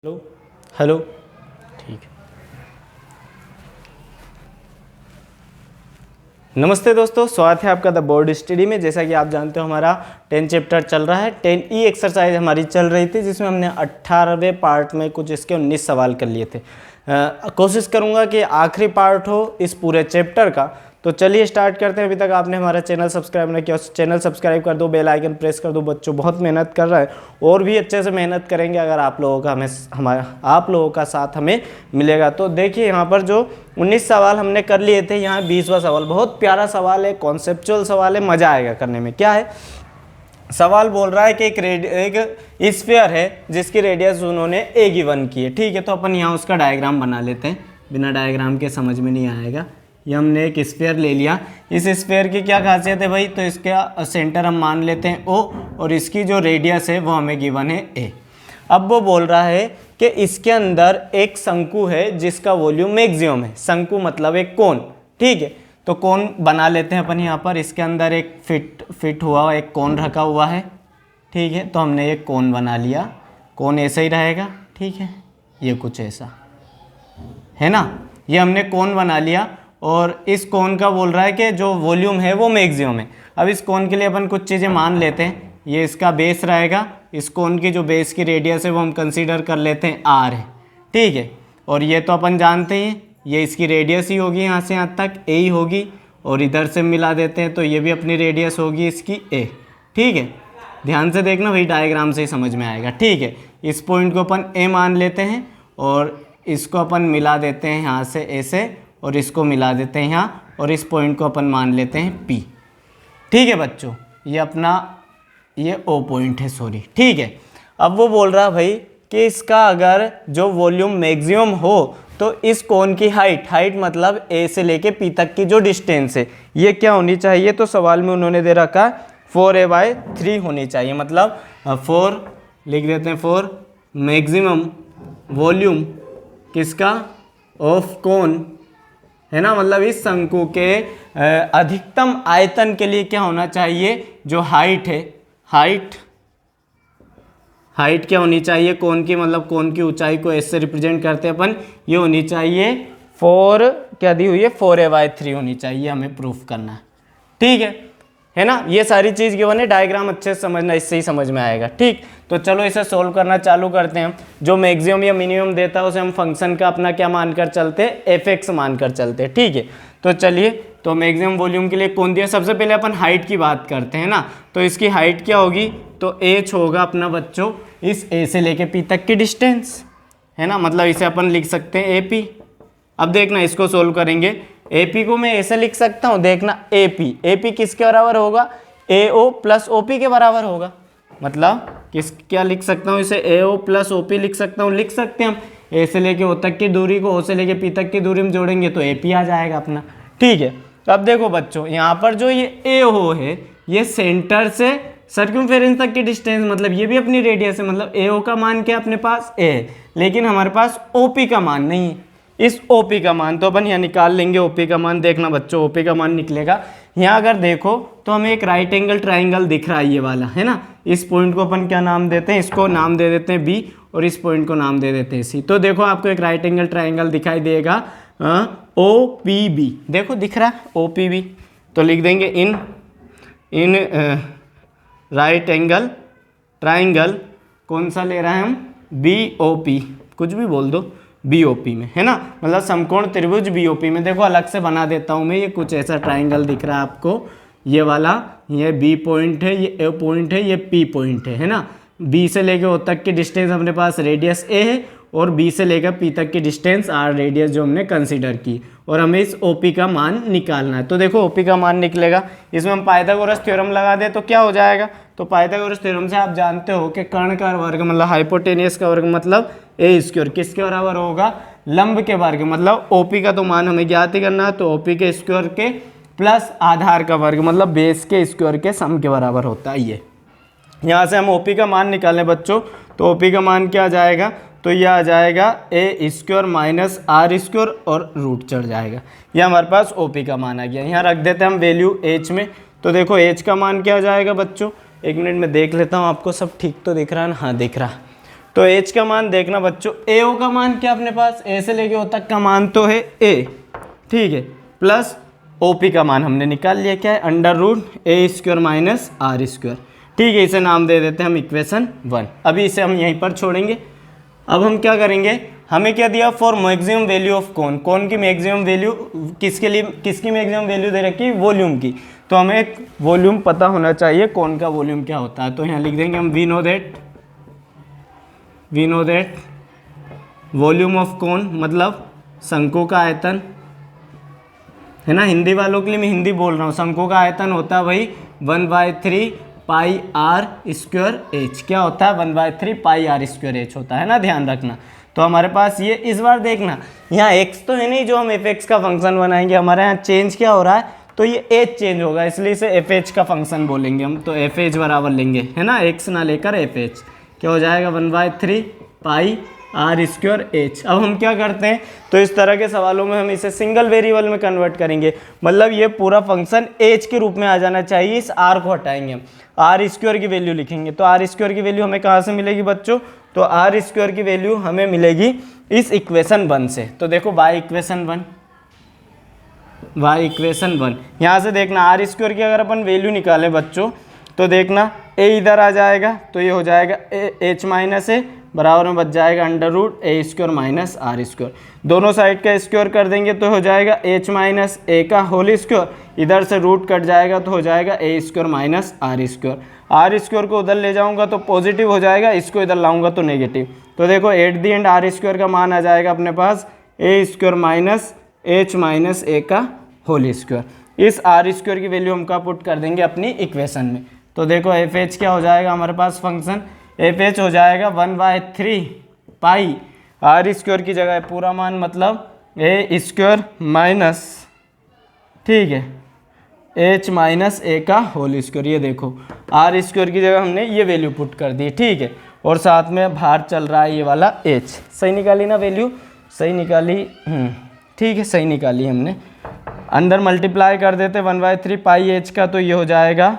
Hello hello. ठीक है। नमस्ते दोस्तों, स्वागत है आपका द बोर्ड स्टडी में। जैसा कि आप जानते हो हमारा 10 चैप्टर चल रहा है। 10E एक्सरसाइज हमारी चल रही थी जिसमें हमने 18वें पार्ट में कुछ इसके 19 सवाल कर लिए थे। कोशिश करूंगा कि आखिरी पार्ट हो इस पूरे चैप्टर का। तो चलिए स्टार्ट करते हैं। अभी तक आपने हमारा चैनल सब्सक्राइब नहीं किया, चैनल सब्सक्राइब कर दो, बेल आइकन प्रेस कर दो। बच्चों बहुत मेहनत कर रहा है और भी अच्छे से मेहनत करेंगे अगर आप लोगों का आप लोगों का साथ हमें मिलेगा। तो देखिए यहाँ पर जो 19 सवाल हमने कर लिए थे, यहाँ 20वां सवाल बहुत प्यारा सवाल है, कॉन्सेप्चुअल सवाल है, मज़ा आएगा करने में। क्या है सवाल? बोल रहा है कि एक स्फीयर है जिसकी रेडियस उन्होंने ए गिवन की है। ठीक है, तो अपन यहाँ उसका डायग्राम बना लेते हैं। बिना डायग्राम के समझ में नहीं आएगा। ये हमने एक स्फीयर ले लिया। इस स्फीयर की क्या खासियत है भाई? तो इसका सेंटर हम मान लेते हैं ओ और इसकी जो रेडियस है वो हमें गिवन है ए। अब वो बोल रहा है कि इसके अंदर एक शंकु है जिसका वॉल्यूम मैक्सिमम है। शंकु मतलब एक कोन। ठीक है, तो कोन बना लेते हैं अपन यहाँ पर। इसके अंदर एक फिट हुआ एक कोन रखा हुआ है। ठीक है, तो हमने एक कोन बना लिया। कोन ऐसा ही रहेगा। ठीक है, ये कुछ ऐसा है ना। ये हमने कोन बना लिया और इस कोन का बोल रहा है कि जो वॉल्यूम है वो मैक्सिमम है। अब इस कोन के लिए अपन कुछ चीज़ें मान लेते हैं। ये इसका बेस रहेगा। इस कोन की जो बेस की रेडियस है वो हम कंसीडर कर लेते हैं आर है। ठीक है, और ये तो अपन जानते हैं ये इसकी रेडियस ही होगी, यहाँ से यहाँ तक ए ही होगी। और इधर से मिला देते हैं तो ये भी अपनी रेडियस होगी इसकी ए। ठीक है, ध्यान से देखना भाई, डायग्राम से ही समझ में आएगा। ठीक है, इस पॉइंट को अपन ए मान लेते हैं और इसको अपन मिला देते हैं यहाँ से ए से, और इसको मिला देते हैं यहाँ, और इस पॉइंट को अपन मान लेते हैं पी। ठीक है बच्चों, ये अपना ये ओ पॉइंट है, सॉरी। ठीक है, अब वो बोल रहा है भाई कि इसका अगर जो वॉल्यूम मैक्सिमम हो तो इस कोन की हाइट मतलब ए से लेके पी तक की जो डिस्टेंस है ये क्या होनी चाहिए? तो सवाल में उन्होंने दे रखा 4a/3 होनी चाहिए। मतलब 4 लिख देते हैं, 4 मैक्सिमम वॉल्यूम किसका? ऑफ कोन, है ना। मतलब इस शंकु के अधिकतम आयतन के लिए क्या होना चाहिए? जो हाइट है, हाइट क्या होनी चाहिए कोन की? मतलब कोन की ऊंचाई को ऐसे रिप्रेजेंट करते हैं अपन। ये होनी चाहिए 4, क्या दी हुई है? 4a/3 होनी चाहिए, हमें प्रूफ करना है। ठीक है ना। ये सारी चीज़ गिवन है, डायग्राम अच्छे से समझना, इससे ही समझ में आएगा। ठीक, तो चलो इसे सोल्व करना चालू करते हैं। जो मैक्सिमम या मिनिमम देता है उसे हम फंक्शन का अपना क्या मानकर चलते हैं? एफ मानकर चलते हैं। ठीक है, तो चलिए, तो मैक्सिमम वॉल्यूम के लिए कौन दिया? सबसे पहले अपन हाइट की बात करते हैं ना। तो इसकी हाइट क्या होगी? तो एच होगा अपना बच्चों इस ए से लेके पी तक की डिस्टेंस, है ना। मतलब इसे अपन लिख सकते हैं ए पी। अब देखना, इसको सोल्व करेंगे। ए पी को मैं ऐसे लिख सकता हूँ, देखना ए पी किसके बराबर होगा? ए ओ प्लस ओ पी के बराबर होगा। मतलब क्या लिख सकता हूँ इसे? ए ओ प्लस ओ पी लिख सकता हूँ। लिख सकते हैं हम। ए से लेके ओ तक की दूरी को ओ से लेके पी तक की दूरी में जोड़ेंगे तो ए पी आ जाएगा अपना। ठीक है, तो अब देखो बच्चों, यहाँ पर जो ये ए ओ है ये सेंटर से सर्कमफेरेंस तक की डिस्टेंस, मतलब ये भी अपनी रेडियस है। मतलब ए ओ का मान क्या अपने पास? ए है, लेकिन हमारे पास ओ पी का मान नहीं है। इस OP का मान तो अपन यहाँ निकाल लेंगे। OP का मान देखना बच्चों, OP का मान निकलेगा यहाँ। अगर देखो तो हमें एक राइट एंगल ट्राइंगल दिख रहा है, ये वाला, है ना। इस पॉइंट को अपन क्या नाम देते हैं? इसको नाम दे देते हैं B और इस पॉइंट को नाम दे देते हैं C। तो देखो आपको एक राइट एंगल ट्राइंगल दिखाई देगा OPB। देखो दिख रहा है OPB, तो लिख देंगे इन राइट एंगल ट्राइंगल कौन सा ले रहे हैं हम? BOP, कुछ भी बोल दो, BOP में, है ना। मतलब समकोण त्रिभुज BOP में। देखो अलग से बना देता हूँ मैं। ये कुछ ऐसा ट्राइंगल दिख रहा है आपको, ये वाला, ये B पॉइंट है, ये A पॉइंट है, ये P पॉइंट है ना। B से लेकर O तक की डिस्टेंस अपने पास रेडियस A है और B से लेकर P तक की डिस्टेंस R रेडियस जो हमने कंसीडर की, और हमें इस OP का मान निकालना है। तो देखो OP का मान निकलेगा। इसमें हम पाइथागोरस थ्योरम लगा दे तो क्या हो जाएगा? तो पाइथागोरस थ्योरम से आप जानते हो कि कर्ण का वर्ग मतलब हाइपोटेनियस का वर्ग मतलब ए स्क्वायर किसके बराबर होगा? लंब के वर्ग। मतलब OP का तो मान हमें ज्ञात ही करना है, तो OP के स्क्वायर के प्लस आधार का वर्ग मतलब बेस के स्क्वायर के सम के बराबर होता है। ये यहाँ से हम OP का मान निकालें बच्चों, तो OP का मान क्या आ जाएगा? तो यह आ जाएगा A square minus are square और रूट चढ़ जाएगा। यह हमारे पास OP का मान आ गया। यहाँ रख देते हैं हम वैल्यू H में। तो देखो H का मान क्या आ जाएगा बच्चों? एक मिनट में देख लेता हूँ, आपको सब ठीक तो दिख रहा है ना? हाँ दिख रहा। तो एच का मान देखना बच्चों, ए ओ का मान क्या अपने पास, ए से लेके ओ तक का मान तो है ए, ठीक है, प्लस ओ पी का मान हमने निकाल लिया, क्या है, under root a square minus are square, ठीक है। इसे नाम दे देते हैं हम इक्वेशन 1। अभी इसे हम यहीं पर छोड़ेंगे। अब हम क्या करेंगे, हमें क्या दिया, for maximum value of cone, cone की मैक्सिमम वैल्यू किसके लिए, किसकी मैक्सिमम वैल्यू दे रखी, वॉल्यूम की। तो हमें वॉल्यूम पता होना चाहिए, कोन का वॉल्यूम क्या होता है। तो यहाँ लिख देंगे हम we know that volume of cone मतलब शंकु का आयतन, है ना। हिंदी वालों के लिए मैं हिंदी बोल रहा हूँ। शंकु का आयतन होता है वही 1/3 पाई आर स्क्वायर एच, क्या होता है 1/3 पाई आर स्क्वायर एच होता है ना, ध्यान रखना। तो हमारे पास ये, इस बार देखना यहाँ x तो है नहीं जो हम एफ का फंक्शन बनाएंगे, हमारे यहाँ चेंज क्या हो रहा है, तो ये एच चेंज होगा, इसलिए इसे एफ का फंक्शन बोलेंगे हम। तो एफ बराबर लेंगे, है ना, x ना लेकर एफ, क्या हो जाएगा 1/3 पाई आर स्क्वायर एच। अब हम क्या करते हैं, तो इस तरह के सवालों में हम इसे सिंगल वेरिएबल में कन्वर्ट करेंगे, मतलब ये पूरा फंक्शन एच के रूप में आ जाना चाहिए। इस आर को हटाएंगे हम, आर स्क्वायर की वैल्यू लिखेंगे। तो आर स्क्वायर की वैल्यू हमें कहाँ से मिलेगी बच्चों, तो आर स्क्वायर की वैल्यू हमें मिलेगी इस इक्वेशन 1 से। तो देखो y इक्वेशन 1, यहाँ से देखना आर स्क्वायर की अगर अपन वैल्यू निकालें बच्चों, तो देखना a इधर आ जाएगा, तो ये हो जाएगा h माइनस ए बराबर में बच जाएगा under root a square minus are square. दोनों साइड का स्क्वायर कर देंगे तो हो जाएगा h माइनस ए का होल स्क्वायर, इधर से रूट कट जाएगा तो हो जाएगा A square minus are square. R square को उधर ले जाऊंगा तो पॉजिटिव हो जाएगा, इसको इधर लाऊंगा तो नेगेटिव। तो देखो at the end r square का मान आ जाएगा अपने पास a square minus h minus a का होल स्क्वायर। इस आर स्क्वायर की वैल्यू हम का पुट कर देंगे अपनी इक्वेशन में। तो देखो एफ एच क्या हो जाएगा हमारे पास फंक्शन, एफ एच हो जाएगा 1/3 पाई आर स्क्वायर की जगह पूरा मान मतलब ए स्क्वायर माइनस, ठीक है, एच माइनस ए का होल स्क्वायर। ये देखो आर स्क्वायर की जगह हमने ये वैल्यू पुट कर दी, ठीक है, और साथ में बाहर चल रहा है ये वाला एच। सही निकाली ना वैल्यू, सही निकाली, ठीक है, सही निकाली हमने। अंदर मल्टीप्लाई कर देते 1/3 पाई एच का, तो ये हो जाएगा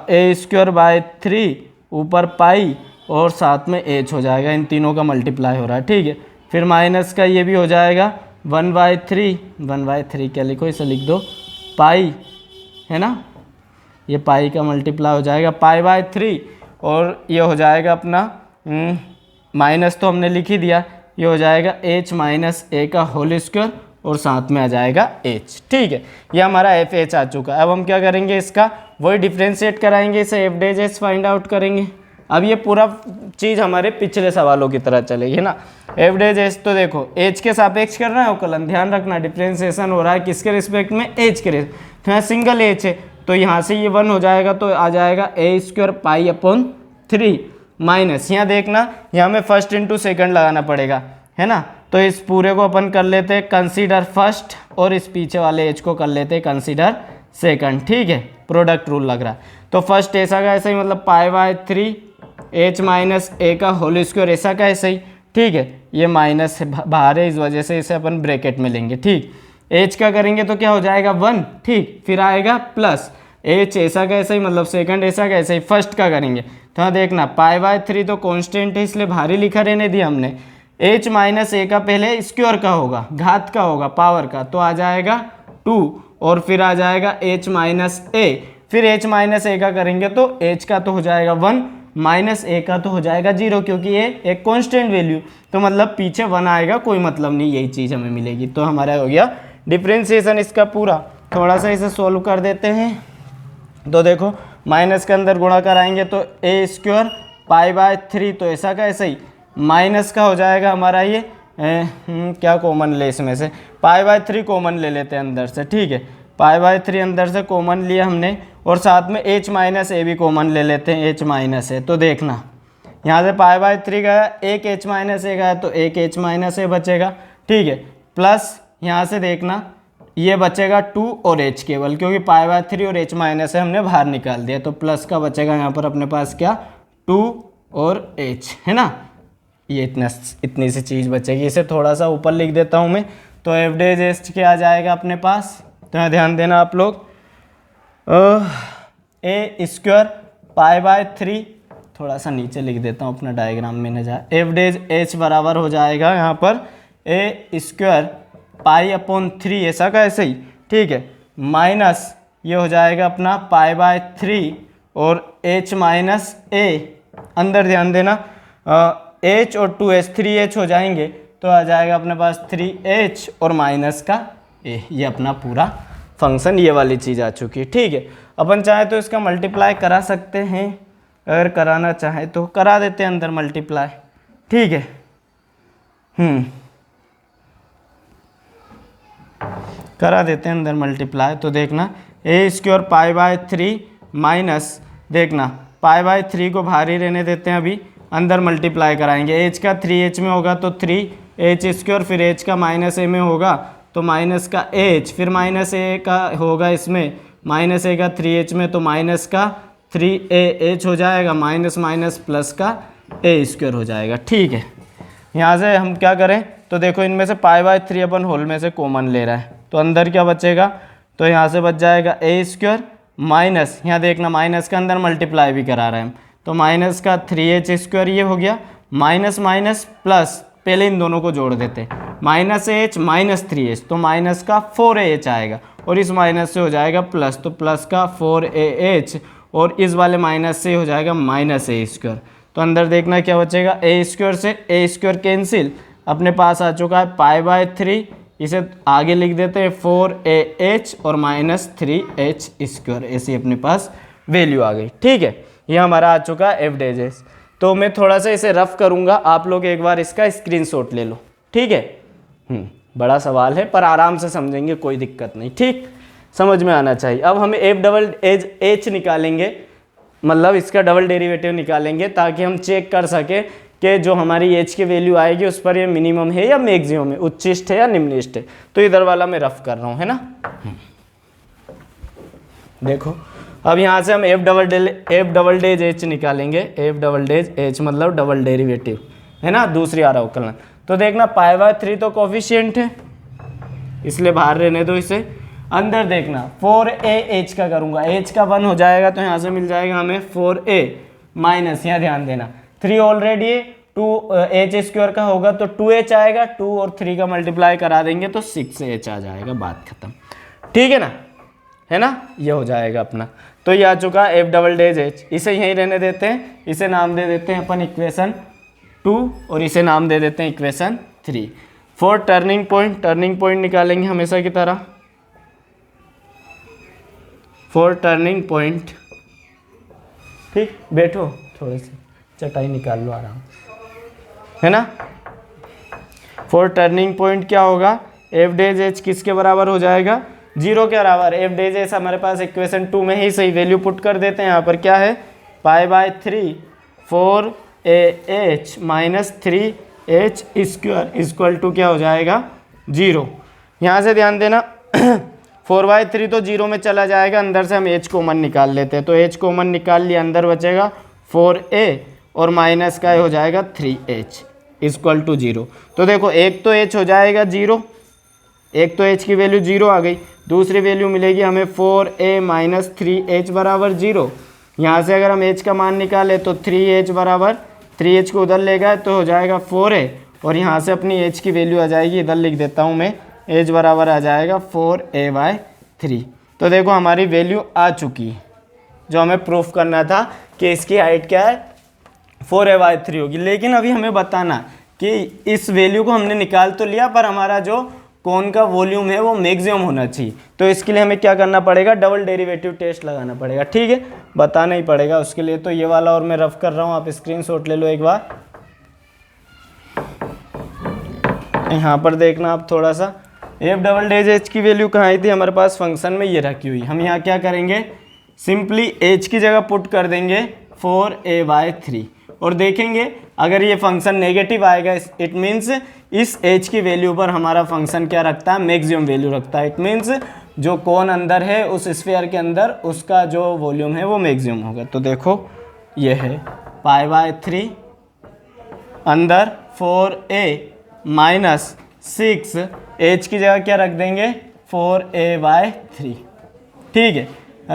ए स्क्वायर बाय 3 ऊपर पाई और साथ में एच हो जाएगा, इन तीनों का मल्टीप्लाई हो रहा है, ठीक है। फिर माइनस का ये भी हो जाएगा 1/3 क्या लिखो, इसे लिख दो पाई, है ना, ये पाई का मल्टीप्लाई हो जाएगा पाई/3 और ये हो जाएगा अपना माइनस तो हमने लिख ही दिया, ये हो जाएगा एच माइनस ए का होल स्क्वायर और साथ में आ जाएगा एच, ठीक है। ये हमारा एफ एच आ चुका है। अब हम क्या करेंगे, इसका वही डिफ्रेंशिएट कराएंगे, इसे F dash H find out करेंगे। अब ये पूरा चीज़ हमारे पिछले सवालों की तरह चलेगी ना। एफ डैश एच तो देखो एच के सापेक्ष कर रहा है अवकलन, ध्यान रखना डिफ्रेंशिएशन हो रहा है किसके रिस्पेक्ट में, एच के रिस्पेक्ट। तो यहाँ सिंगल एच है तो यहाँ से ये 1 हो जाएगा, तो आ जाएगा A square pi upon 3 minus, यहाँ देखना यहाँ में फर्स्ट इंटू सेकंड लगाना पड़ेगा, है ना। तो इस पूरे को अपन कर लेते हैं कंसीडर फर्स्ट और इस पीछे वाले एच को कर लेते हैं कंसीडर सेकंड, ठीक है, प्रोडक्ट रूल लग रहा है। तो फर्स्ट ऐसा का ऐसा ही मतलब पाई/3 एच माइनस ए का होल स्क्वायर, ऐसा का ऐसा ही, ठीक है। ये माइनस बाहर है इस वजह से इसे अपन ब्रैकेट में लेंगे, ठीक। एच का करेंगे तो क्या हो जाएगा 1, ठीक, फिर आएगा प्लस एच ऐसा का ऐसा ही मतलब सेकंड ऐसा का ऐसा ही। फर्स्ट का करेंगे तो हाँ देखना पाई/3 तो कांस्टेंट है इसलिए भारी लिखा रहने दिया हमने, एच माइनस ए का पहले स्क्वायर का होगा, घात का होगा, पावर का, तो आ जाएगा 2 और फिर आ जाएगा एच माइनस ए, फिर एच माइनस ए का करेंगे तो एच का तो हो जाएगा 1 माइनस ए का तो हो जाएगा 0, क्योंकि ये एक कांस्टेंट वैल्यू, तो मतलब पीछे 1 आएगा, कोई मतलब नहीं, यही चीज़ हमें मिलेगी। तो हमारा हो गया डिफ्रेंशिएशन इसका पूरा। थोड़ा सा इसे सोल्व कर देते हैं। तो देखो माइनस के अंदर गुणा कराएंगे तो ए स्क्वायर पाई/3 तो ऐसा का ऐसा ही, माइनस का हो जाएगा हमारा ये क्या कॉमन ले इसमें से, पाई/3 कॉमन ले लेते हैं अंदर से, ठीक है, पाई/3 अंदर से कॉमन लिया हमने और साथ में एच माइनस ए भी कॉमन ले लेते हैं, एच माइनस ए। तो देखना यहाँ से पाई/3 गया, एक एच माइनस ए गया तो एक एच माइनस ए बचेगा, ठीक है, प्लस यहाँ से देखना ये बचेगा 2 और एच केवल, क्योंकि पाई/3 और एच माइनस ए हमने बाहर निकाल दिया, तो प्लस का बचेगा यहाँ पर अपने पास क्या 2 और एच, है ना। ये इतनी सी चीज़ बचेगी, इसे थोड़ा सा ऊपर लिख देता हूँ मैं। तो एफ डैश एच क्या आ जाएगा अपने पास, तो यहाँ ध्यान देना आप लोग, ए स्क्वायर पाई/3 थोड़ा सा नीचे लिख देता हूँ अपना डायग्राम में न जाए। एफ डेज एच बराबर हो जाएगा यहाँ पर ए स्क्वायर पाई अपॉन 3 ऐसा का ऐसे ही, ठीक है, माइनस ये हो जाएगा अपना पाई बाय 3 और एच माइनस ए, अंदर ध्यान देना एच और 2h 3h हो जाएंगे तो आ जाएगा अपने पास 3h और माइनस का ए। ये अपना पूरा फंक्शन ये वाली चीज़ आ चुकी है, ठीक है। अपन चाहे तो इसका मल्टीप्लाई करा सकते हैं, अगर कराना चाहे तो करा देते हैं अंदर मल्टीप्लाई, ठीक है। करा देते हैं अंदर मल्टीप्लाई। तो देखना ए स्क्वायर पाई बाय 3 माइनस, देखना पाई बाय 3 को बाहर ही रहने देते हैं, अभी अंदर मल्टीप्लाई कराएंगे। एच का 3h में होगा तो 3h स्क्वायर, फिर h का माइनस ए में होगा तो माइनस का h, फिर माइनस ए का होगा इसमें, माइनस ए का 3h में तो माइनस का 3ah हो जाएगा, माइनस माइनस प्लस का ए स्क्वायर हो जाएगा, ठीक है। यहाँ से हम क्या करें तो देखो इनमें से पाई बाय 3 अपन होल में से कॉमन ले रहा है तो अंदर क्या बचेगा, तो यहाँ से बच जाएगा ए स्क्वायर माइनस, यहाँ देखना माइनस का अंदर मल्टीप्लाई भी करा रहे हैं हम, तो माइनस का 3h स्क्वायर ये हो गया, माइनस माइनस प्लस, पहले इन दोनों को जोड़ देते हैं, माइनस एच माइनस 3h तो माइनस का 4ah आएगा और इस माइनस से हो जाएगा प्लस, तो प्लस का 4ah और इस वाले माइनस से हो जाएगा माइनस ए स्क्वायर। तो अंदर देखना क्या बचेगा, ए स्क्वायर से ए स्क्वायर कैंसिल, अपने पास आ चुका है पाई बाय 3, इसे आगे लिख देते हैं 4ah और माइनस 3h स्क्वायर, ऐसी अपने पास वैल्यू आ गई, ठीक है। ये हमारा आ चुका है एफ डेजेस। तो मैं थोड़ा सा इसे रफ करूंगा, आप लोग एक बार इसका स्क्रीनशॉट ले लो, ठीक है। बड़ा सवाल है पर आराम से समझेंगे, कोई दिक्कत नहीं, ठीक, समझ में आना चाहिए। अब हमें एफ डबल एज एच निकालेंगे, मतलब इसका डबल डेरिवेटिव निकालेंगे ताकि हम चेक कर सके कि जो हमारी एच की वैल्यू आएगी उस पर ये मिनिमम है या मैक्सिमम है, उच्चिष्ट है या निम्निष्ट है। तो इधर वाला मैं रफ कर रहा हूँ, है ना। देखो अब यहाँ से हम एफ डबल डेज एच निकालेंगे, एफ डबल डेज एच मतलब डबल डेरिवेटिव, है ना, दूसरी आ रहा अवकलन। तो देखना पाई बाय 3 तो कोफिशिएंट है इसलिए बाहर रहने दो इसे, अंदर देखना 4ah का करूँगा, h का 1 हो जाएगा तो यहाँ से मिल जाएगा हमें 4a माइनस, यहाँ ध्यान देना 3 ऑलरेडी है, 2h स्क्वायर का होगा तो 2h आएगा, 2 और 3 का मल्टीप्लाई करा देंगे तो 6h आ जाएगा, बात खत्म, ठीक है ना, है ना। ये हो जाएगा अपना, तो ये आ चुका एफ डबल डेज एच। इसे यहीं रहने देते हैं, इसे नाम दे देते हैं अपन इक्वेशन 2 और इसे नाम दे देते हैं इक्वेशन 3। फॉर टर्निंग पॉइंट निकालेंगे हमेशा की तरह, फॉर टर्निंग पॉइंट, ठीक, बैठो थोड़े से चटाई निकाल लो आराम, है ना। फॉर टर्निंग पॉइंट क्या होगा, एफ डेज एच किसके बराबर हो जाएगा, 0 के बराबर। एफ डेज एच हमारे पास इक्वेशन 2 में ही सही वैल्यू पुट कर देते हैं, यहाँ पर क्या है pi by 3 4ah minus 3h square equal to क्या हो जाएगा 0। यहाँ से ध्यान देना 4/3 तो 0 में चला जाएगा, अंदर से हम h कॉमन निकाल लेते हैं, तो h कॉमन निकाल लिया, अंदर बचेगा 4a और माइनस का हो जाएगा 3h इक्वल टू 0। तो देखो एक तो h हो जाएगा 0, एक तो h की वैल्यू 0 आ गई, दूसरी वैल्यू मिलेगी हमें 4a माइनस 3h बराबर 0। यहाँ से अगर हम h का मान निकालें तो 3h बराबर 3h को उधर ले गए तो हो जाएगा 4a और यहाँ से अपनी h की वैल्यू आ जाएगी, इधर लिख देता हूँ मैं, h बराबर आ जाएगा 4a/3। तो देखो हमारी वैल्यू आ चुकी है, जो हमें प्रूफ करना था कि इसकी हाइट क्या है 4a/3 होगी। लेकिन अभी हमें बताना कि इस वैल्यू को हमने निकाल तो लिया पर हमारा जो कोन का वॉल्यूम है वो मैक्सिमम होना चाहिए, तो इसके लिए हमें क्या करना पड़ेगा, डबल डेरिवेटिव टेस्ट लगाना पड़ेगा, ठीक है, बताना ही पड़ेगा उसके लिए। तो ये वाला और मैं रफ कर रहा हूँ, आप स्क्रीनशॉट ले लो एक बार। यहाँ पर देखना आप थोड़ा सा, एफ डबल डेज एच की वैल्यू कहाँ आई थी हमारे पास फंक्शन में, ये रखी हुई। हम यहाँ क्या करेंगे, सिंपली एच की जगह पुट कर देंगे 4a/3 और देखेंगे अगर ये फंक्शन नेगेटिव आएगा इट मीन्स इस एच की वैल्यू पर हमारा फंक्शन क्या रखता है, मैक्सिमम वैल्यू रखता है। इट मीन्स जो कोन अंदर है उस स्फीयर के अंदर उसका जो वॉल्यूम है वो मैक्सिमम होगा। तो देखो ये है π/3 अंदर 4a माइनस 6, एच की जगह क्या रख देंगे 4a/3, ठीक है,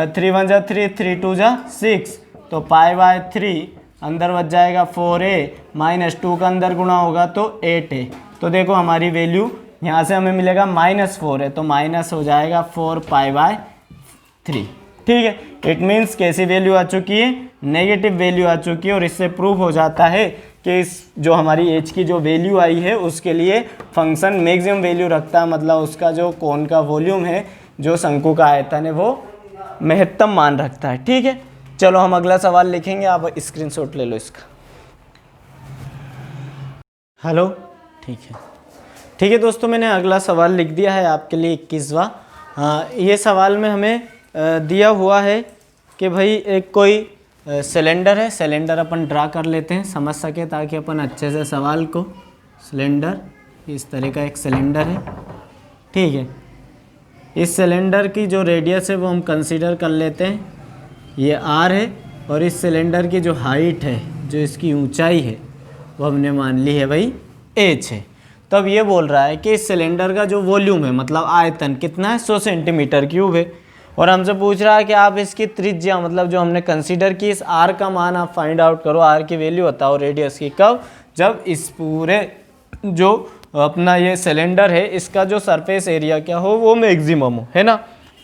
3 1 जा 3, 3 2 जा 6, तो π/3 अंदर बच जाएगा 4a माइनस 2 का अंदर गुणा होगा तो 8a। तो देखो हमारी वैल्यू यहाँ से हमें मिलेगा -4 है तो माइनस हो जाएगा 4π/3। ठीक है, इट मीन्स कैसी वैल्यू आ चुकी है, नेगेटिव वैल्यू आ चुकी है। और इससे प्रूव हो जाता है कि इस जो हमारी एच की जो वैल्यू आई है उसके लिए फंक्शन मैक्सिमम वैल्यू रखता है, मतलब उसका जो कोन का वॉल्यूम है, जो शंकु का आयतन है, वो महत्तम मान रखता है। ठीक है, चलो हम अगला सवाल लिखेंगे, आप स्क्रीनशॉट ले लो इसका। हेलो, ठीक है दोस्तों, मैंने अगला सवाल लिख दिया है आपके लिए 21वां। ये सवाल में हमें दिया हुआ है कि भाई एक कोई सिलेंडर है, सिलेंडर अपन ड्रा कर लेते हैं समझ सके ताकि अपन अच्छे से सवाल को, सिलेंडर इस तरह का एक सिलेंडर है। ठीक है, इस सिलेंडर की जो रेडियस है वो हम कंसीडर कर लेते हैं, ये r है, और इस सिलेंडर की जो हाइट है, जो इसकी ऊंचाई है, वो हमने मान ली है भाई h है। तो अब ये बोल रहा है कि इस सिलेंडर का जो वॉल्यूम है, मतलब आयतन कितना है, 100 सेंटीमीटर क्यूब है। और हमसे पूछ रहा है कि आप इसकी त्रिज्या, मतलब जो हमने कंसीडर की, इस r का मान आप फाइंड आउट करो, r की वैल्यू बताओ रेडियस की। कब? जब इस पूरे जो अपना ये सिलेंडर है इसका जो सरफेस एरिया क्या हो, वो मैक्सिमम हो, है ना।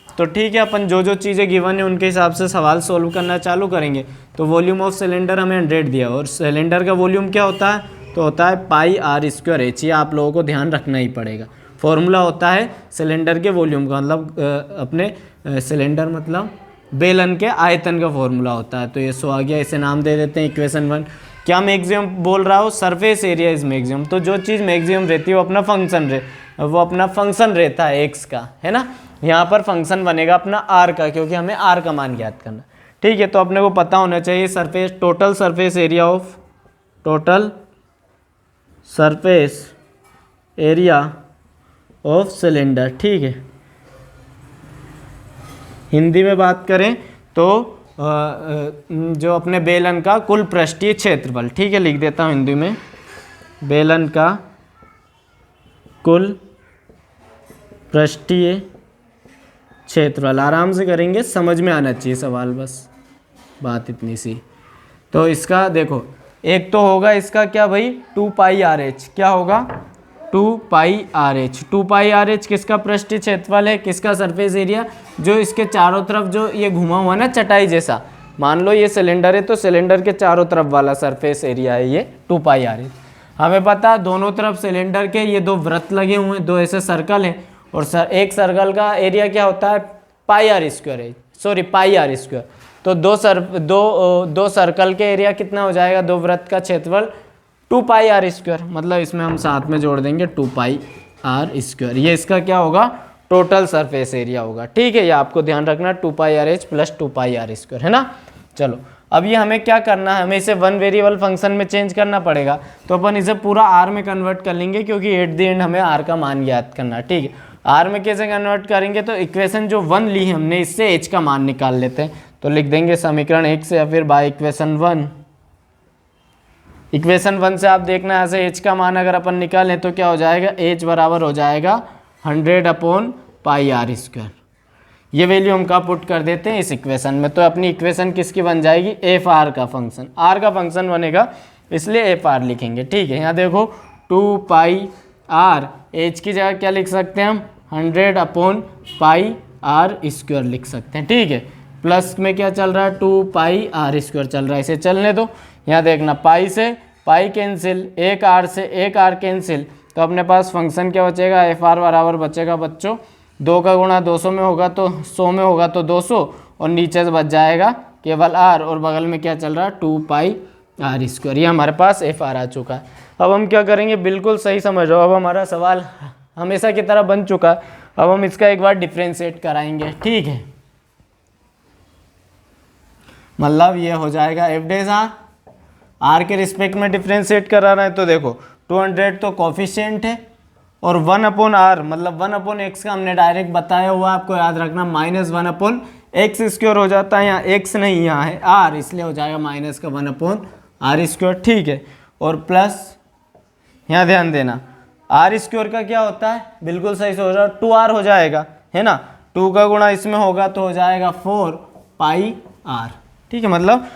तो ठीक है, अपन जो जो चीज़ें गिवन है उनके हिसाब से सवाल सोल्व करना चालू करेंगे। तो वॉल्यूम ऑफ सिलेंडर हमें 100 दिया, और सिलेंडर का वॉल्यूम क्या होता है, तो होता है πr²h। ये आप लोगों को ध्यान रखना ही पड़ेगा। फॉर्मूला होता है सिलेंडर के वॉल्यूम का, मतलब अपने सिलेंडर मतलब बेलन के आयतन का फॉर्मूला होता है। तो ये 100 आ गया, इसे नाम दे देते हैं इक्वेशन 1। क्या मैक्सिमम बोल रहा हो, सरफेस एरिया इज मैक्सिमम। तो जो चीज़ मैक्सिमम रहती है वो अपना फंक्शन रहता है एक्स का, है ना। यहाँ पर फंक्शन बनेगा अपना आर का, क्योंकि हमें आर का मान ज्ञात करना। ठीक है, तो अपने को पता होना चाहिए surface, total surface area of cylinder. ठीक है, हिंदी में बात करें तो जो अपने बेलन का कुल पृष्ठीय क्षेत्रफल। ठीक है, लिख देता हूँ हिंदी में, बेलन का कुल पृष्ठीय क्षेत्रफल। आराम से करेंगे, समझ में आना चाहिए सवाल, बस बात इतनी सी। तो इसका देखो, एक तो होगा इसका क्या भाई, 2πRh। क्या होगा, 2πRh। 2πRh किसका पृष्ठीय क्षेत्रफल है, किसका सरफेस एरिया, जो इसके चारों तरफ जो ये घुमा हुआ ना चटाई जैसा, मान लो ये सिलेंडर है तो सिलेंडर के चारों तरफ वाला सरफेस एरिया है ये 2πRh। हमें पता है दोनों तरफ सिलेंडर के ये दो वृत्त लगे हुए हैं, दो ऐसे सर्कल हैं, और एक सर्कल का एरिया क्या होता है, πr² है, सॉरी πr²। तो दो सर्कल के एरिया कितना हो जाएगा, दो वृत्त का क्षेत्रफल 2πr²। मतलब इसमें हम साथ में जोड़ देंगे 2πr²। ये इसका क्या होगा, टोटल सरफेस एरिया होगा। ठीक है, ये आपको ध्यान रखना, 2πRh प्लस 2πr², है ना। चलो, अब ये हमें क्या करना है, हमें इसे वन वेरिएबल फंक्शन में चेंज करना पड़ेगा। तो अपन इसे पूरा आर में कन्वर्ट कर लेंगे, क्योंकि एट द एंड हमें आर का मान ज्ञात करना है। ठीक है, आर में कैसे कन्वर्ट करेंगे, तो इक्वेशन जो 1 ली हमने, इससे एच का मान निकाल लेते हैं। तो लिख देंगे समीकरण 1 से, या फिर बाय इक्वेशन 1। इक्वेशन 1 से आप देखना यहाँ से एच का मान अगर अपन निकालें तो क्या हो जाएगा, एच बराबर हो जाएगा 100/πr²। ये वैल्यू हम कहाँ पुट कर देते हैं, इस इक्वेशन में। तो अपनी इक्वेशन किसकी बन जाएगी, एफ आर का फंक्शन, आर का फंक्शन बनेगा, इसलिए एफ आर लिखेंगे। ठीक है, यहाँ देखो 2πr, एच की जगह क्या लिख सकते हैं हम, 100/πr² लिख सकते हैं। ठीक है, प्लस में क्या चल रहा है, 2πr² चल रहा है, इसे चलने दो। यहाँ देखना, पाई से पाई कैंसिल, एक आर से एक आर कैंसिल, तो अपने पास फंक्शन क्या बचेगा, एफ आर बराबर बचेगा बच्चों, 2 का गुणा 200 में होगा तो 100 में होगा तो 200, और नीचे से बच जाएगा केवल आर, और बगल में क्या चल रहा है, 2πr²। ये हमारे पास एफ आर आ चुका है। अब हम क्या करेंगे, बिल्कुल सही समझ रहे हो, अब हमारा सवाल हमेशा की तरह बन चुका है। अब हम इसका एक बार डिफ्रेंशिएट कराएंगे। ठीक है, मतलब ये हो जाएगा एफ डेज आर के रिस्पेक्ट में डिफ्रेंशिएट करा रहा है। तो देखो 200 तो कोफिशिएंट है, और 1/r मतलब 1/x का हमने डायरेक्ट बताया हुआ, आपको याद रखना, -1/x² हो जाता है। यहाँ x नहीं, यहाँ है r, इसलिए हो जाएगा माइनस का 1/r²। ठीक है, और प्लस यहाँ ध्यान देना, r² का क्या होता है, बिल्कुल सही सोच रहा हो, 2r हो जाएगा, है ना। 2 का गुणा इसमें होगा तो हो जाएगा 4πr। ठीक है, मतलब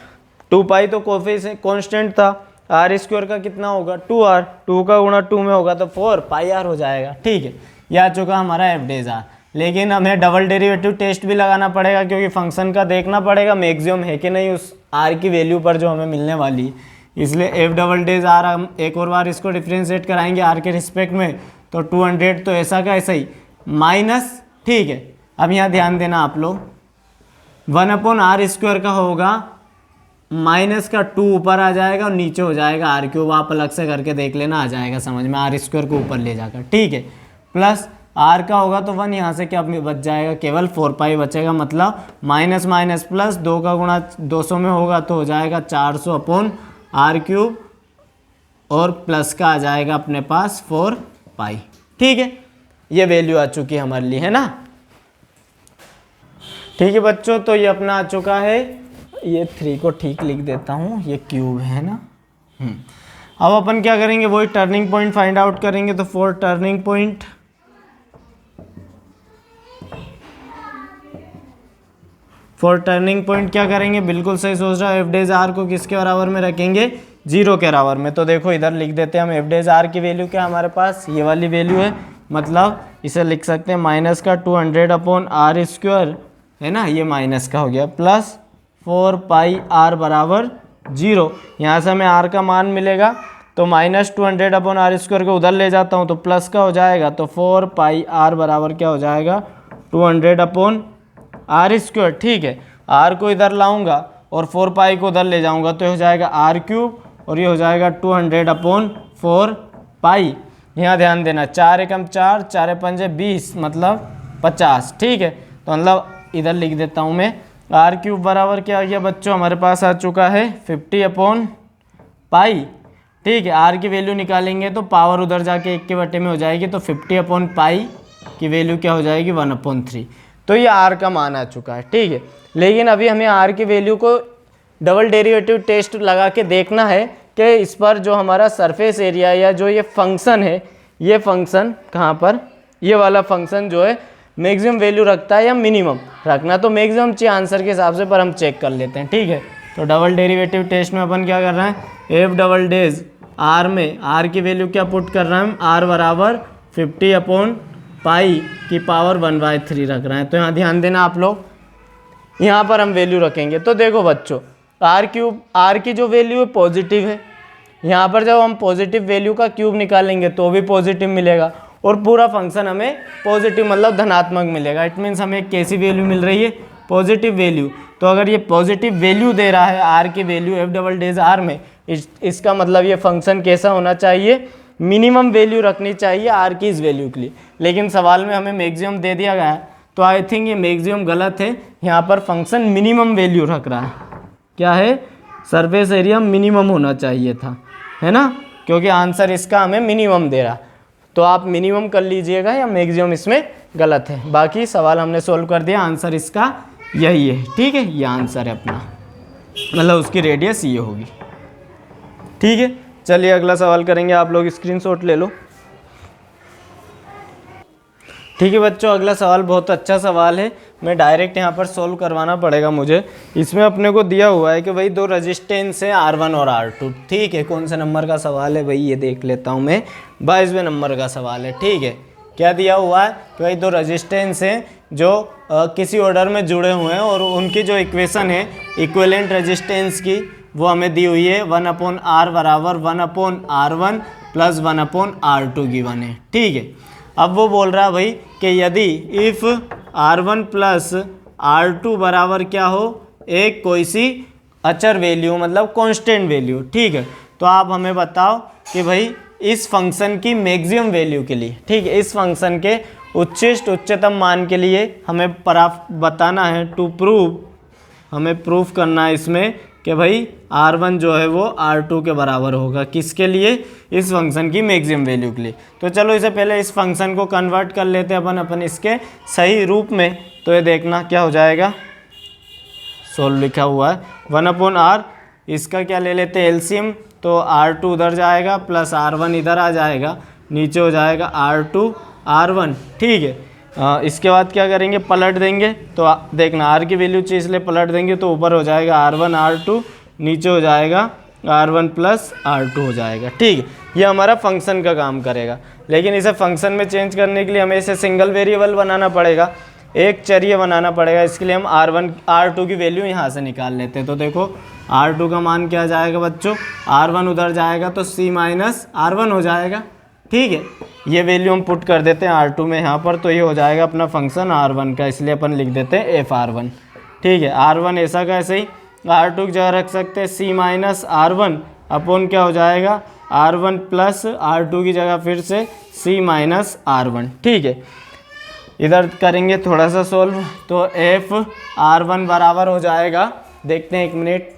2 पाई तो कोफिशिएंट कांस्टेंट था, आर स्क्वायर का कितना होगा 2r, 2 का गुणा 2 में होगा तो 4 पाई आर हो जाएगा। ठीक है, ये आ चुका हमारा एफ डेज आर। लेकिन हमें डबल डेरिवेटिव टेस्ट भी लगाना पड़ेगा क्योंकि फंक्शन का देखना पड़ेगा मैक्सिमम है कि नहीं उस आर की वैल्यू पर जो हमें मिलने वाली है। इसलिए एफ डबल डेज आर हम एक और बार इसको डिफ्रेंशिएट कराएंगे आर के रिस्पेक्ट में, तो 200 तो ऐसा का ऐसा ही माइनस। ठीक है, अब यहाँ ध्यान देना आप लोग, 1/r² का होगा माइनस का 2 ऊपर आ जाएगा और नीचे हो जाएगा आर क्यूब, आप अलग से करके देख लेना, आ जाएगा समझ में, r² को ऊपर ले जाकर। ठीक है, प्लस r का होगा तो 1 यहाँ से क्या बच जाएगा, केवल 4 पाई बचेगा, मतलब माइनस माइनस प्लस, 2 का गुणा 200 में होगा तो हो जाएगा 400/r³ और प्लस का आ जाएगा अपने पास 4 पाई। ठीक है, ये वैल्यू आ चुकी है हमारे लिए, है ना। ठीक है बच्चों, तो ये अपना आ चुका है, ये 3 को ठीक लिख देता हूँ, ये क्यूब है ना। अब अपन क्या करेंगे, वही टर्निंग पॉइंट फाइंड आउट करेंगे। तो फॉर टर्निंग पॉइंट क्या करेंगे, बिल्कुल सही सोच रहा है, एफ डेज आर को किसके बराबर में रखेंगे, 0 के बराबर में। तो देखो इधर लिख देते हैं हम, एफ डेज आर की वैल्यू क्या हमारे पास ये वाली वैल्यू है, मतलब इसे लिख सकते हैं माइनस का 200/r² है ना, ये माइनस का हो गया, प्लस 4 पाई आर बराबर 0। यहाँ से हमें आर का मान मिलेगा तो माइनस 200/r² को उधर ले जाता हूँ तो प्लस का हो जाएगा, तो 4 पाई आर बराबर क्या हो जाएगा 200/r²। ठीक है, आर को इधर लाऊंगा और 4 पाई को उधर ले जाऊंगा तो हो जाएगा r³ और ये हो जाएगा 200/4 पाई। यहाँ ध्यान देना, 4 एकम 4, 4 पंजे 20, मतलब 50। ठीक है, तो मतलब इधर लिख देता हूँ मैं, r³ बराबर क्या आ गया बच्चों, हमारे पास आ चुका है 50/पाई। ठीक है, r की वैल्यू निकालेंगे तो पावर उधर जाके 1 के बटे में हो जाएगी, तो 50/पाई की वैल्यू क्या हो जाएगी 1/3। तो ये r का मान आ चुका है। ठीक है, लेकिन अभी हमें r की वैल्यू को डबल डेरिवेटिव टेस्ट लगा के देखना है कि इस पर जो हमारा सरफेस एरिया या जो ये फंक्शन है, ये फंक्शन कहाँ पर, ये वाला फंक्शन जो है मैक्सिमम वैल्यू रखता है या मिनिमम रखना, तो मैक्सिमम चाहिए आंसर के हिसाब से, पर हम चेक कर लेते हैं। ठीक है, तो डबल डेरिवेटिव टेस्ट में अपन क्या कर रहे हैं, एफ डबल डेज आर में आर की वैल्यू क्या पुट कर रहे हैं हम, आर बराबर 50/पाई की पावर 1/3 रख रहे हैं। तो यहाँ ध्यान देना आप लोग, यहाँ पर हम वैल्यू रखेंगे। तो देखो बच्चों, आर की जो वैल्यू है पॉजिटिव है, यहाँ पर जब हम पॉजिटिव वैल्यू का क्यूब निकालेंगे तो भी पॉजिटिव मिलेगा और पूरा फंक्शन हमें पॉजिटिव मतलब धनात्मक मिलेगा। इट मीन्स हमें एक कैसी वैल्यू मिल रही है, पॉजिटिव वैल्यू। तो अगर ये पॉजिटिव वैल्यू दे रहा है आर की वैल्यू एफ डबल डेज आर में, इसका मतलब ये फंक्शन कैसा होना चाहिए, मिनिमम वैल्यू रखनी चाहिए आर की इस वैल्यू के लिए। लेकिन सवाल में हमें मैक्सिमम दे दिया गया है, तो आई थिंक ये मैक्सिमम गलत है, यहाँ पर फंक्शन मिनिमम वैल्यू रख रहा है। क्या है, सरफेस एरिया मिनिमम होना चाहिए था, है ना, क्योंकि आंसर इसका हमें मिनिमम दे रहा। तो आप मिनिमम कर लीजिएगा या मैक्सिमम इसमें गलत है। बाकी सवाल हमने सोल्व कर दिया, आंसर इसका यही है। ठीक है, ये आंसर है अपना, मतलब उसकी रेडियस ये होगी। ठीक है, चलिए अगला सवाल करेंगे, आप लोग स्क्रीनशॉट ले लो। ठीक है बच्चों, अगला सवाल बहुत अच्छा सवाल है, मैं डायरेक्ट यहाँ पर सोल्व करवाना पड़ेगा मुझे। इसमें अपने को दिया हुआ है कि भाई दो रेजिस्टेंस है R1 और R2। ठीक है, कौन से नंबर का सवाल है भाई, ये देख लेता हूँ मैं, 22वें नंबर का सवाल है। ठीक है, क्या दिया हुआ है कि भाई दो रेजिस्टेंस हैं जो किसी ऑर्डर में जुड़े हुए हैं और उनकी जो इक्वेशन है इक्विवेलेंट रेजिस्टेंस की, वो हमें दी हुई है 1/R बराबर 1/R1 प्लस 1/R2 गिवन है। ठीक है, अब वो बोल रहा है भाई कि यदि इफ़ R1 प्लस R2 बराबर क्या हो, एक कोई सी अचर वैल्यू मतलब कांस्टेंट वैल्यू। ठीक है, तो आप हमें बताओ कि भाई इस फंक्शन की मैक्सिमम वैल्यू के लिए, ठीक है, इस फंक्शन के उच्चतम मान के लिए हमें बताना है, टू प्रूव, हमें प्रूफ करना है इसमें कि भाई R1 जो है वो R2 के बराबर होगा, किसके लिए, इस फंक्शन की मैक्सिमम वैल्यू के लिए। तो चलो इसे पहले इस फंक्शन को कन्वर्ट कर लेते हैं अपन इसके सही रूप में। तो ये देखना क्या हो जाएगा, सोल्व लिखा हुआ है 1/R, इसका क्या ले लेते हैं एलसीएम, तो R2 उधर जाएगा प्लस R1 इधर आ जाएगा, नीचे हो जाएगा R2 R1। ठीक है, इसके बाद क्या करेंगे, पलट देंगे। तो देखना R की वैल्यू चाहिए इसलिए पलट देंगे, तो ऊपर हो जाएगा R1 R2 नीचे हो जाएगा R1 प्लस R2 हो जाएगा। ठीक है, ये हमारा फंक्शन का काम करेगा। लेकिन इसे फंक्शन में चेंज करने के लिए हमें इसे सिंगल वेरिएबल बनाना पड़ेगा, एक चरिय बनाना पड़ेगा। इसके लिए हम R2 की वैल्यू यहाँ से निकाल लेते हैं। तो देखो R2 का मान क्या जाएगा बच्चों, R1 उधर जाएगा तो C माइनस R1 हो जाएगा। ठीक है, ये वैल्यू हम पुट कर देते हैं R2 में यहाँ पर, तो ये हो जाएगा अपना फंक्शन R1 का, इसलिए अपन लिख देते हैं FR1। ठीक है, R1 ऐसा का ऐसे ही, R2 की जगह रख सकते हैं C माइनस R1 अपॉन क्या हो जाएगा R1 प्लस R2 की जगह फिर से C माइनस R1। ठीक है, इधर करेंगे थोड़ा सा सोल्व, तो FR1 बराबर हो जाएगा, देखते हैं एक मिनट।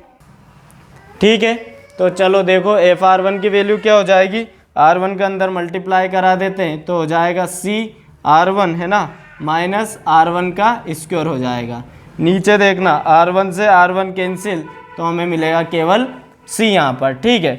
ठीक है, तो चलो देखो FR1 की वैल्यू क्या हो जाएगी, R1 का अंदर मल्टीप्लाई करा देते हैं तो हो जाएगा CR1 है ना, माइनस R1 का स्क्वायर हो जाएगा। नीचे देखना R1 से R1 कैंसिल, तो हमें मिलेगा केवल C यहाँ पर। ठीक है,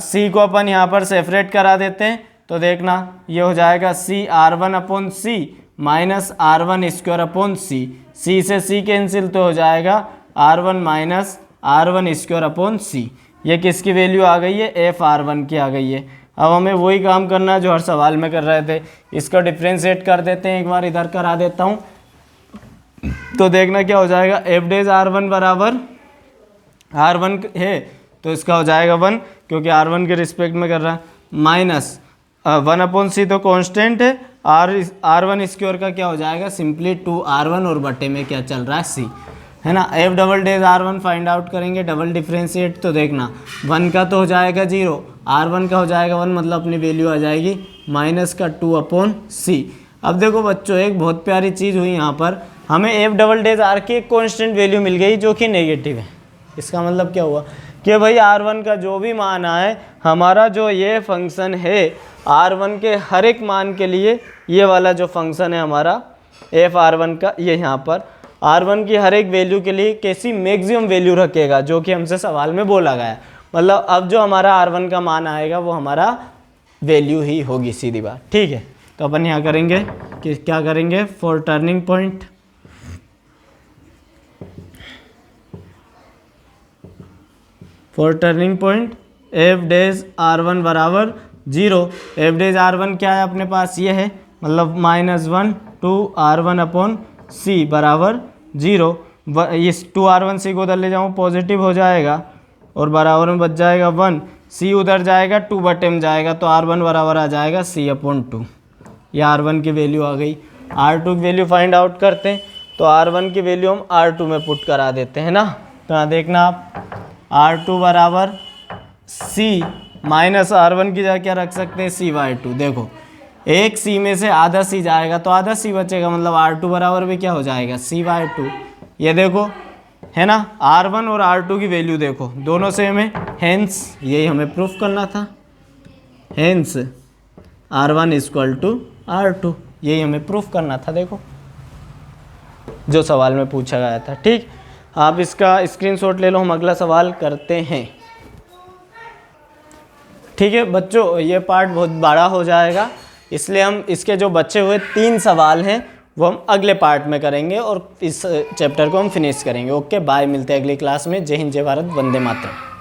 C को अपन यहाँ पर सेपरेट करा देते हैं, तो देखना ये हो जाएगा CR1 upon C minus R1 square upon C। C से C कैंसिल, तो हो जाएगा R1 minus R1 square upon C। ये किसकी वैल्यू आ गई है, FR1 की आ गई है। अब हमें वही काम करना है जो हर सवाल में कर रहे थे, इसको डिफ्रेंशिएट कर देते हैं, एक बार इधर करा देता हूँ। तो देखना क्या हो जाएगा, f डेज R1 बराबर R1 है तो इसका हो जाएगा 1, क्योंकि R1 के रिस्पेक्ट में कर रहा है, माइनस 1 अपॉन C तो कांस्टेंट है, R1 स्क्वायर का क्या हो जाएगा सिंपली 2R1 और बटे में क्या चल रहा है C है ना। f double days R1 find out करेंगे, डबल डिफ्रेंशिएट, तो देखना 1 का तो हो जाएगा 0, R1 का हो जाएगा 1, मतलब अपनी वैल्यू आ जाएगी माइनस का 2 अपॉन C। अब देखो बच्चों एक बहुत प्यारी चीज़ हुई यहाँ पर, हमें f डबल डेज R की एक कॉन्स्टेंट वैल्यू मिल गई जो कि नेगेटिव है। इसका मतलब क्या हुआ कि भाई R1 का जो भी मान आए, हमारा जो ये फंक्शन है R1 के हर एक मान के लिए, ये वाला जो फंक्शन है हमारा FR1 का, ये यहाँ पर R1 की हर एक वैल्यू के लिए कैसी मैक्सिमम वैल्यू रखेगा, जो कि हमसे सवाल में बोला गया है। मतलब अब जो हमारा R1 का मान आएगा वो हमारा वैल्यू ही होगी, सीधी बात। ठीक है, तो अपन यहाँ करेंगे कि क्या करेंगे, for turning point f days R1 बराबर 0। f डेज R1 क्या है अपने पास, ये है, मतलब -1 2R1 अपॉन C बराबर 0। इस 2R1 C को उधर ले जाऊँ पॉजिटिव हो जाएगा और बराबर में बच जाएगा 1, C उधर जाएगा 2 बटे में जाएगा, तो R1 बराबर आ जाएगा C अपॉन 2। ये R1 की वैल्यू आ गई। R2 की वैल्यू फाइंड आउट करते हैं, तो R1 की वैल्यू हम R2 में पुट करा देते हैं ना। तो यहाँ देखना आप R2 बराबर C माइनस R1 की जगह क्या रख सकते हैं, C/2। देखो एक C में से आधा C जाएगा तो आधा C बचेगा, मतलब R2 बराबर भी क्या हो जाएगा C/2। ये देखो है ना, R1 और R2 की वैल्यू देखो दोनों सेम है, हेंस यही हमें प्रूफ करना था, hence R1 equal to R2, यही हमें प्रूफ करना था। देखो जो सवाल में पूछा गया था। ठीक, आप इसका स्क्रीनशॉट ले लो, हम अगला सवाल करते हैं। ठीक है बच्चों, ये पार्ट बहुत बड़ा हो जाएगा, इसलिए हम इसके जो बचे हुए 3 सवाल हैं वो हम अगले पार्ट में करेंगे और इस चैप्टर को हम फिनिश करेंगे। ओके बाय, मिलते हैं अगली क्लास में। जय हिंद, जय भारत, वंदे मातरम।